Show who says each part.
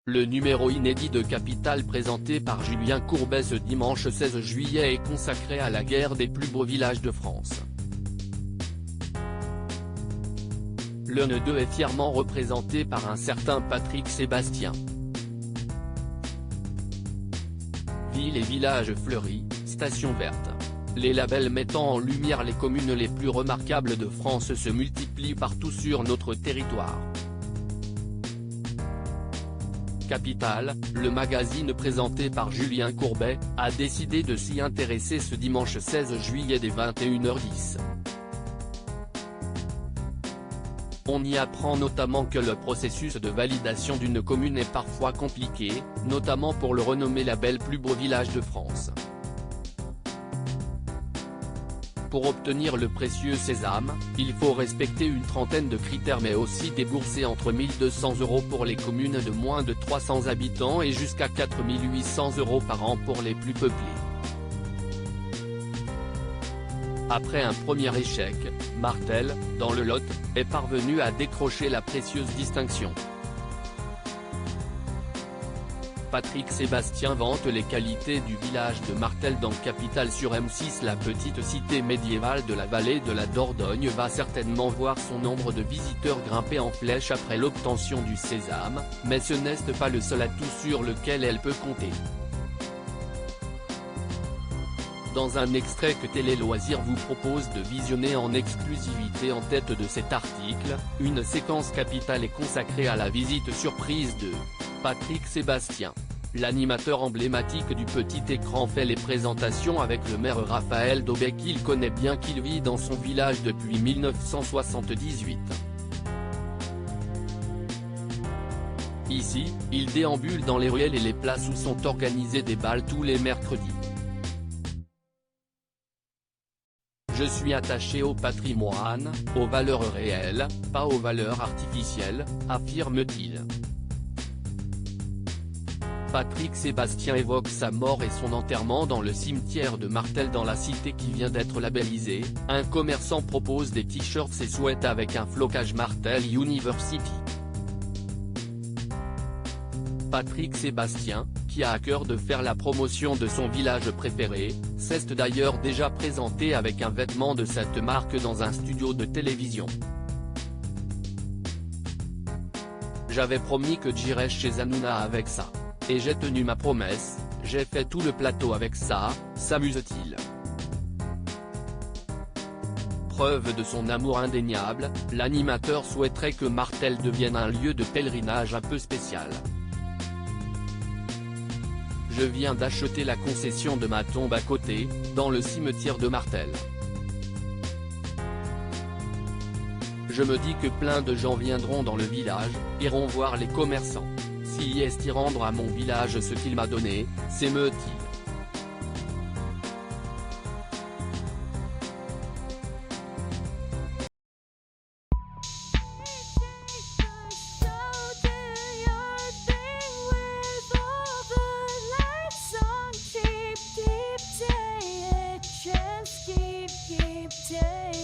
Speaker 1: Le numéro inédit de Capital présenté par Julien Courbet ce dimanche 16 juillet est consacré à la guerre des plus beaux villages de France. Le Nœud 2 est fièrement représenté par un certain Patrick Sébastien. Ville et villages fleuris, station verte. Les labels mettant en lumière les communes les plus remarquables de France se multiplient partout sur notre territoire. Capital, le magazine présenté par Julien Courbet, a décidé de s'y intéresser ce dimanche 16 juillet dès 21h10. On y apprend notamment que le processus de validation d'une commune est parfois compliqué, notamment pour le renommé label Plus beau village de France. Pour obtenir le précieux sésame, il faut respecter une trentaine de critères mais aussi débourser entre 1 200 € pour les communes de moins de 300 habitants et jusqu'à 4 800 € par an pour les plus peuplées. Après un premier échec, Martel, dans le Lot, est parvenu à décrocher la précieuse distinction. Patrick Sébastien vante les qualités du village de Martel dans Capital sur M6. La petite cité médiévale de la vallée de la Dordogne va certainement voir son nombre de visiteurs grimper en flèche après l'obtention du sésame, mais ce n'est pas le seul atout sur lequel elle peut compter. Dans un extrait que Télé Loisirs vous propose de visionner en exclusivité en tête de cet article, une séquence Capital est consacrée à la visite surprise de Patrick Sébastien. L'animateur emblématique du petit écran fait les présentations avec le maire Raphaël Daubet qu'il connaît bien, qu'il vit dans son village depuis 1978. Ici, il déambule dans les ruelles et les places où sont organisés des bals tous les mercredis. Je suis attaché au patrimoine, aux valeurs réelles, pas aux valeurs artificielles, affirme-t-il. Patrick Sébastien évoque sa mort et son enterrement dans le cimetière de Martel dans la cité qui vient d'être labellisée. Un commerçant propose des t-shirts et souhaite avec un flocage Martel University. Patrick Sébastien, qui a à cœur de faire la promotion de son village préféré, s'est d'ailleurs déjà présenté avec un vêtement de cette marque dans un studio de télévision. J'avais promis que j'irais chez Hanouna avec ça. Et j'ai tenu ma promesse, j'ai fait tout le plateau avec ça, s'amuse-t-il. Preuve de son amour indéniable, l'animateur souhaiterait que Martel devienne un lieu de pèlerinage un peu spécial. Je viens d'acheter la concession de ma tombe à côté, dans le cimetière de Martel. Je me dis que plein de gens viendront dans le village, iront voir les commerçants. Si est y rendre à mon village ce qu'il m'a donné, s'émeut-il.
Speaker 2: Keep